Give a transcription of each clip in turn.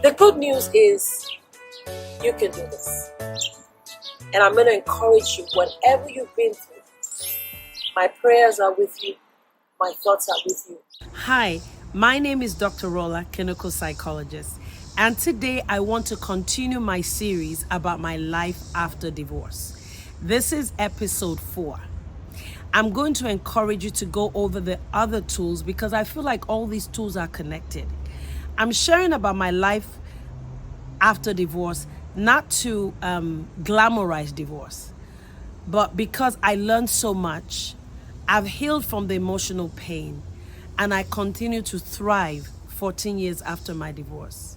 The good news is you can do this. And I'm going to encourage you, whatever you've been through, my prayers are with you, my thoughts are with you. Hi, my name is Dr. Rolla, clinical psychologist, and today I want to continue my series about my life after divorce. This is episode 4. I'm going to encourage you to go over the other tools because I feel like all these tools are connected. I'm sharing about my life after divorce, not to glamorize divorce, but because I learned so much. I've healed from the emotional pain, and I continue to thrive 14 years after my divorce.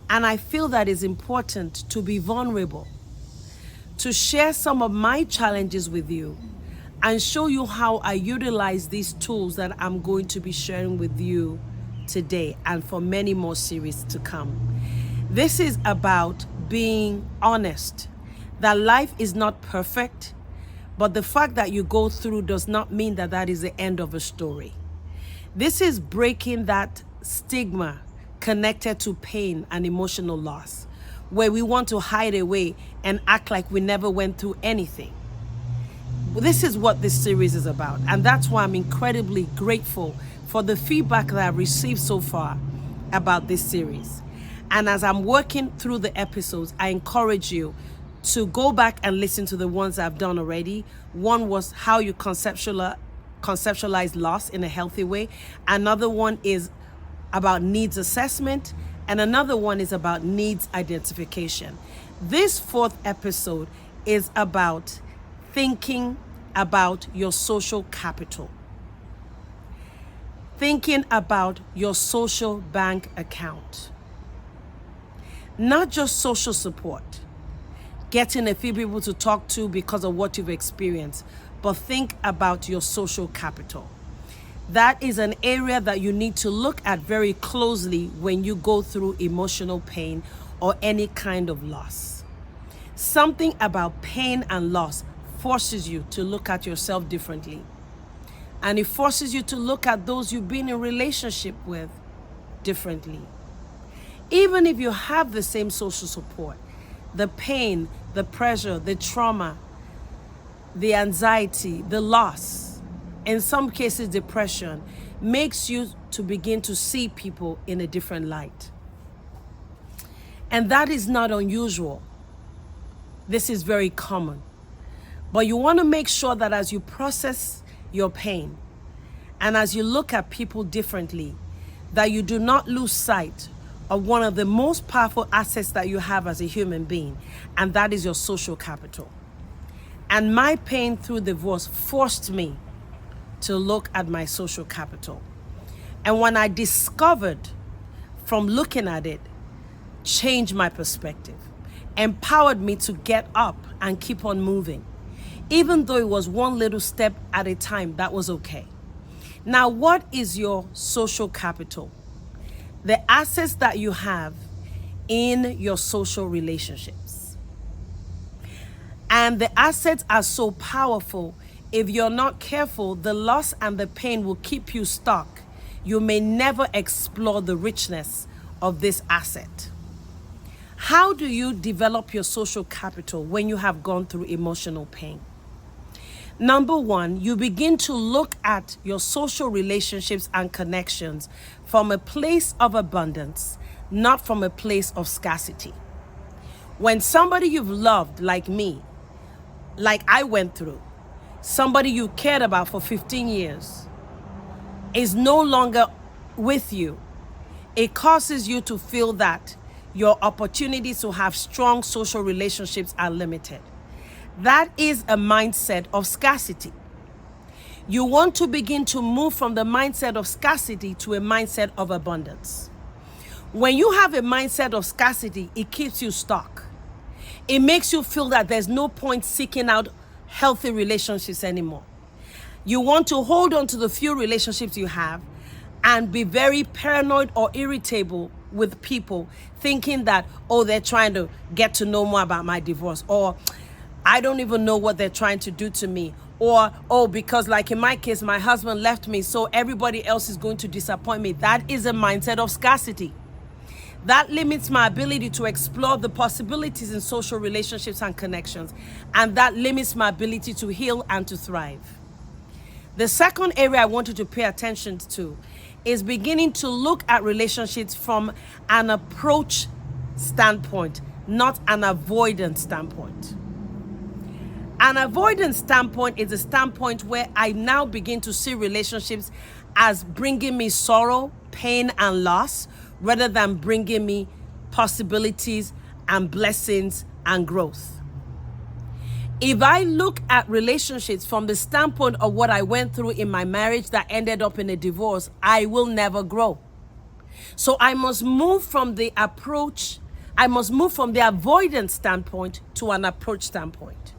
And I feel that it's important to be vulnerable, to share some of my challenges with you, and show you how I utilize these tools that I'm going to be sharing with you today and for many more series to come. This is about being honest, that life is not perfect, but the fact that you go through does not mean that that is the end of a story. This is breaking that stigma connected to pain and emotional loss, where we want to hide away and act like we never went through anything. This is what this series is about, and that's why I'm incredibly grateful for the feedback that I've received so far about this series. And as I'm working through the episodes, I encourage you to go back and listen to the ones I've done already. One was how you conceptualize loss in a healthy way. Another one is about needs assessment, and another one is about needs identification. This 4th episode is about thinking about your social capital. Thinking about your social bank account. Not just social support, getting a few people to talk to because of what you've experienced, but think about your social capital. That is an area that you need to look at very closely when you go through emotional pain or any kind of loss. Something about pain and loss forces you to look at yourself differently. And it forces you to look at those you've been in relationship with differently. Even if you have the same social support, the pain, the pressure, the trauma, the anxiety, the loss, in some cases depression, makes you to begin to see people in a different light. And that is not unusual. This is very common. But you want to make sure that as you process your pain and as you look at people differently, that you do not lose sight of one of the most powerful assets that you have as a human being, and that is your social capital. And my pain through divorce forced me to look at my social capital. And when I discovered from looking at it, changed my perspective, empowered me to get up and keep on moving. Even though it was one little step at a time, that was okay. Now, what is your social capital? The assets that you have in your social relationships. And the assets are so powerful. If you're not careful, the loss and the pain will keep you stuck. You may never explore the richness of this asset. How do you develop your social capital when you have gone through emotional pain? Number 1, you begin to look at your social relationships and connections from a place of abundance, not from a place of scarcity. When somebody you've loved, like me, like I went through, somebody you cared about for 15 years, is no longer with you, it causes you to feel that your opportunities to have strong social relationships are limited. That is a mindset of scarcity. You want to begin to move from the mindset of scarcity to a mindset of abundance. When you have a mindset of scarcity, it keeps you stuck. It makes you feel that there's no point seeking out healthy relationships anymore. You want to hold on to the few relationships you have and be very paranoid or irritable with people, thinking that, oh, they're trying to get to know more about my divorce, or I don't even know what they're trying to do to me, or, oh, because like in my case, my husband left me, so everybody else is going to disappoint me. That is a mindset of scarcity. That limits my ability to explore the possibilities in social relationships and connections. And that limits my ability to heal and to thrive. The second area I want you to pay attention to is beginning to look at relationships from an approach standpoint, not an avoidance standpoint. An avoidance standpoint is a standpoint where I now begin to see relationships as bringing me sorrow, pain, and loss, rather than bringing me possibilities and blessings and growth. If I look at relationships from the standpoint of what I went through in my marriage that ended up in a divorce, I will never grow. So I must move from the avoidance standpoint to an approach standpoint.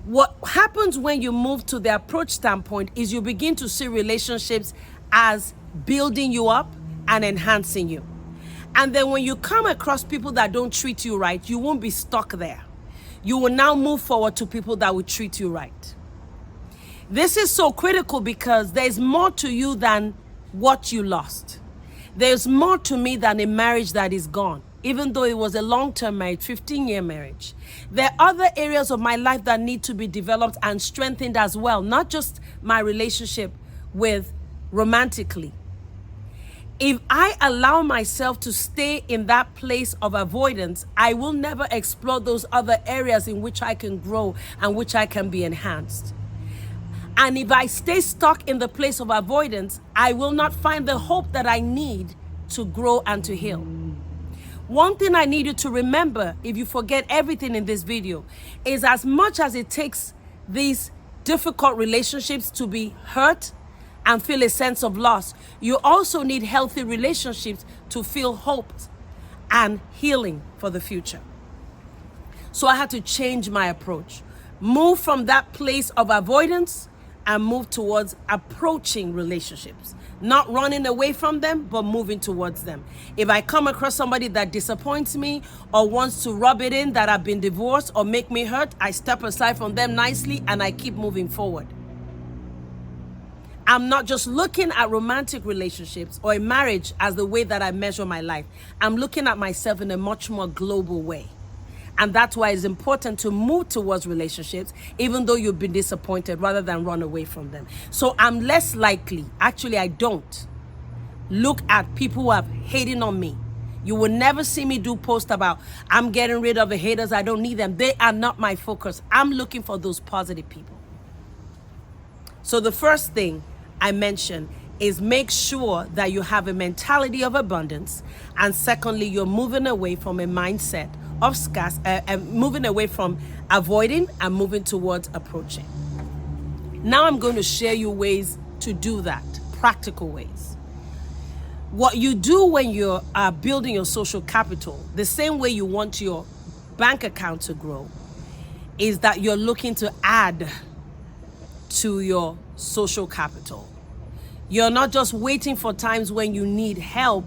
What happens when you move to the approach standpoint is you begin to see relationships as building you up and enhancing you. And then when you come across people that don't treat you right, you won't be stuck there. You will now move forward to people that will treat you right. This is so critical because there's more to you than what you lost. There's more to me than a marriage that is gone, even though it was a long-term marriage, 15-year marriage. There are other areas of my life that need to be developed and strengthened as well, not just my relationship with romantically. If I allow myself to stay in that place of avoidance, I will never explore those other areas in which I can grow and which I can be enhanced. And if I stay stuck in the place of avoidance, I will not find the hope that I need to grow and to heal. One thing I need you to remember, if you forget everything in this video, is as much as it takes these difficult relationships to be hurt and feel a sense of loss, you also need healthy relationships to feel hope and healing for the future. So I had to change my approach, move from that place of avoidance and move towards approaching relationships, not running away from them, but moving towards them. If I come across somebody that disappoints me or wants to rub it in that I've been divorced or make me hurt, I step aside from them nicely and I keep moving forward. I'm not just looking at romantic relationships or a marriage as the way that I measure my life. I'm looking at myself in a much more global way. And that's why it's important to move towards relationships, even though you've been disappointed, rather than run away from them. So I'm less likely, actually I don't, look at people who are hating on me. You will never see me do posts about, I'm getting rid of the haters, I don't need them. They are not my focus. I'm looking for those positive people. So the first thing I mentioned is make sure that you have a mentality of abundance. And secondly, you're moving away from a mindset of scarcity, moving away from avoiding and moving towards approaching. Now I'm going to share you ways to do that, practical ways. What you do when you're building your social capital, the same way you want your bank account to grow, is that you're looking to add to your social capital. You're not just waiting for times when you need help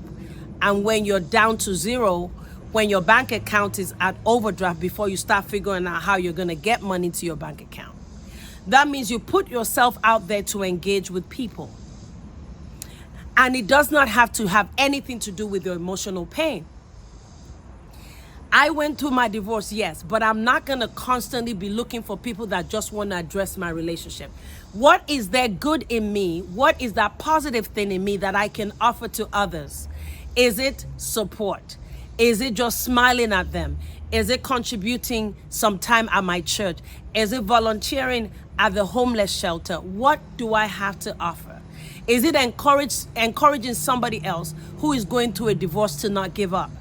and when you're down to zero, when your bank account is at overdraft before you start figuring out how you're going to get money to your bank account. That means you put yourself out there to engage with people. And it does not have to have anything to do with your emotional pain. I went through my divorce, yes, but I'm not going to constantly be looking for people that just want to address my relationship. What is there good in me? What is that positive thing in me that I can offer to others? Is it support? Is it just smiling at them? Is it contributing some time at my church? Is it volunteering at the homeless shelter? What do I have to offer? Is it encouraging somebody else who is going through a divorce to not give up?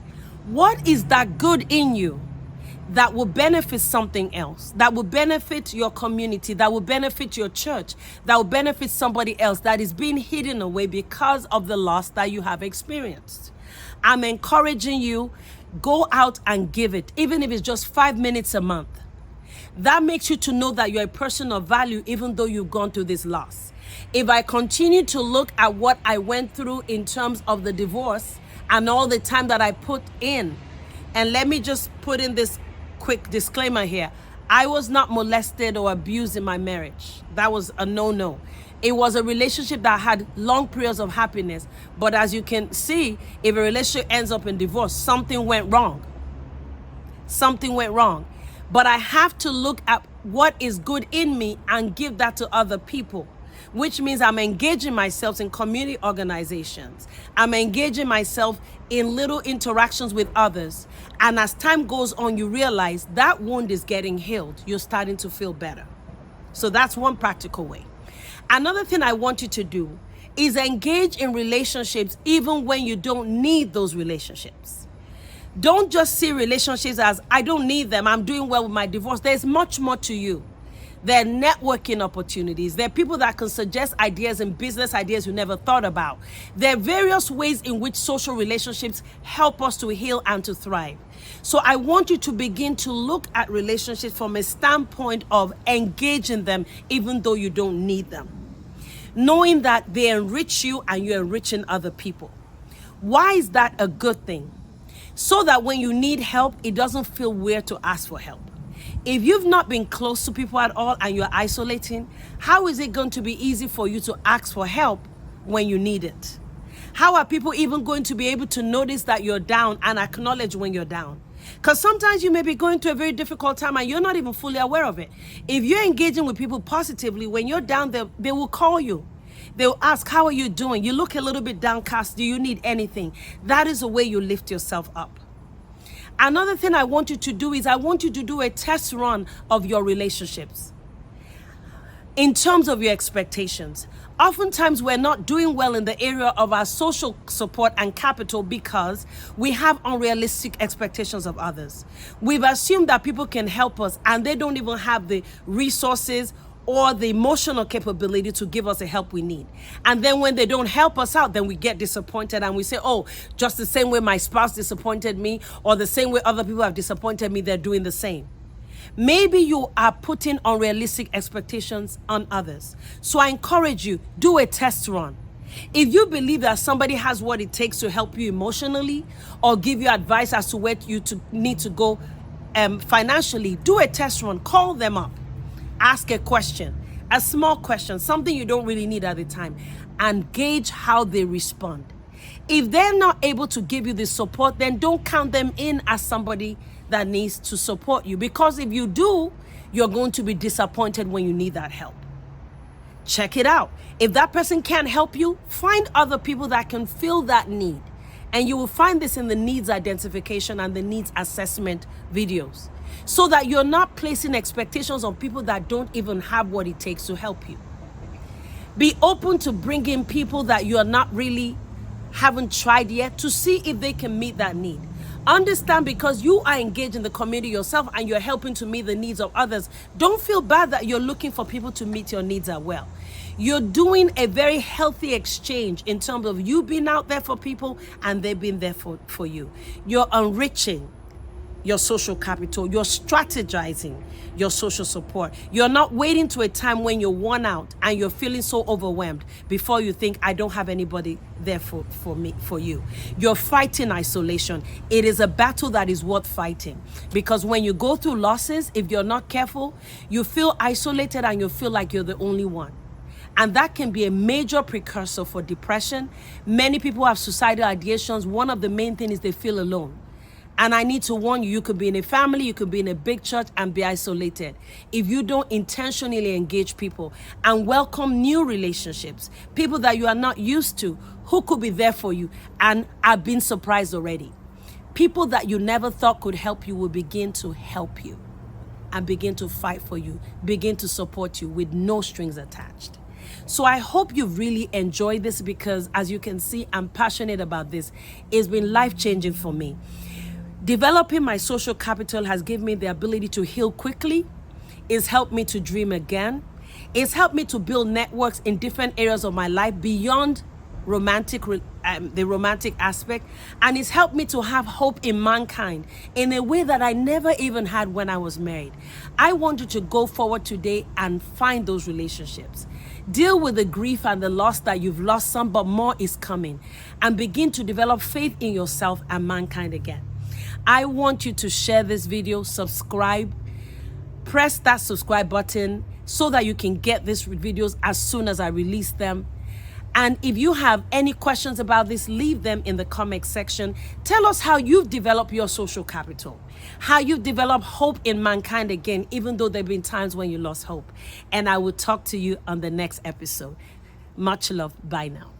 What is that good in you that will benefit something else, that will benefit your community, that will benefit your church, that will benefit somebody else that is being hidden away because of the loss that you have experienced? I'm encouraging you, go out and give it, even if it's just 5 minutes a month. That makes you to know that you're a person of value, even though you've gone through this loss. If I continue to look at what I went through in terms of the divorce and all the time that I put in, and let me just put in this quick disclaimer here. I was not molested or abused in my marriage. That was a no-no. It was a relationship that had long periods of happiness. But as you can see, if a relationship ends up in divorce, something went wrong. Something went wrong. But I have to look at what is good in me and give that to other people, which means I'm engaging myself in community organizations. I'm engaging myself in little interactions with others. And as time goes on, you realize that wound is getting healed. You're starting to feel better. So that's one practical way. Another thing I want you to do is engage in relationships even when you don't need those relationships. Don't just see relationships as, I don't need them, I'm doing well with my divorce. There's much more to you. There are networking opportunities. There are people that can suggest ideas and business ideas you never thought about. There are various ways in which social relationships help us to heal and to thrive. So I want you to begin to look at relationships from a standpoint of engaging them even though you don't need them. Knowing that they enrich you and you're enriching other people. Why is that a good thing? So that when you need help, it doesn't feel weird to ask for help. If you've not been close to people at all and you're isolating, how is it going to be easy for you to ask for help when you need it? How are people even going to be able to notice that you're down and acknowledge when you're down? Because sometimes you may be going through a very difficult time and you're not even fully aware of it. If you're engaging with people positively, when you're down, they will call you. They'll ask, how are you doing? You look a little bit downcast. Do you need anything? That is the way you lift yourself up. Another thing I want you to do is I want you to do a test run of your relationships in terms of your expectations. Oftentimes, we're not doing well in the area of our social support and capital because we have unrealistic expectations of others. We've assumed that people can help us and they don't even have the resources or the emotional capability to give us the help we need. And then when they don't help us out, then we get disappointed and we say, oh, just the same way my spouse disappointed me or the same way other people have disappointed me, they're doing the same. Maybe you are putting unrealistic expectations on others. So I encourage you, do a test run. If you believe that somebody has what it takes to help you emotionally or give you advice as to where you need to go financially, do a test run, call them up. Ask a question, a small question, something you don't really need at the time, and gauge how they respond. If they're not able to give you the support, then don't count them in as somebody that needs to support you. Because if you do, you're going to be disappointed when you need that help. Check it out. If that person can't help you, find other people that can fill that need. And you will find this in the needs identification and the needs assessment videos, so that you're not placing expectations on people that don't even have what it takes to help you. Be open to bringing people that you are not really haven't tried yet to see if they can meet that need. Understand, because you are engaged in the community yourself and you're helping to meet the needs of others, don't feel bad that you're looking for people to meet your needs as well. You're doing a very healthy exchange in terms of you being out there for people and they've been there for you. You're enriching your social capital. You're strategizing your social support. You're not waiting to a time when you're worn out and you're feeling so overwhelmed before you think, I don't have anybody there for you. You're fighting isolation. It is a battle that is worth fighting, because when you go through losses, if you're not careful, you feel isolated and you feel like you're the only one. And that can be a major precursor for depression. Many people have suicidal ideations. One of the main things is they feel alone. And I need to warn you, you could be in a family, you could be in a big church and be isolated. If you don't intentionally engage people and welcome new relationships, people that you are not used to, who could be there for you and are being surprised already. People that you never thought could help you will begin to help you and begin to fight for you, begin to support you with no strings attached. So I hope you've really enjoyed this, because as you can see, I'm passionate about this. It's been life-changing for me. Developing my social capital has given me the ability to heal quickly. It's helped me to dream again. It's helped me to build networks in different areas of my life beyond the romantic aspect. And it's helped me to have hope in mankind in a way that I never even had when I was married. I want you to go forward today and find those relationships. Deal with the grief and the loss that you've lost some, but more is coming. And begin to develop faith in yourself and mankind again. I want you to share this video, subscribe, press that subscribe button, so that you can get these videos as soon as I release them. And if you have any questions about this, leave them in the comment section. Tell us how you've developed your social capital, how you've developed hope in mankind again, even though there have been times when you lost hope. And I will talk to you on the next episode. Much love. Bye now.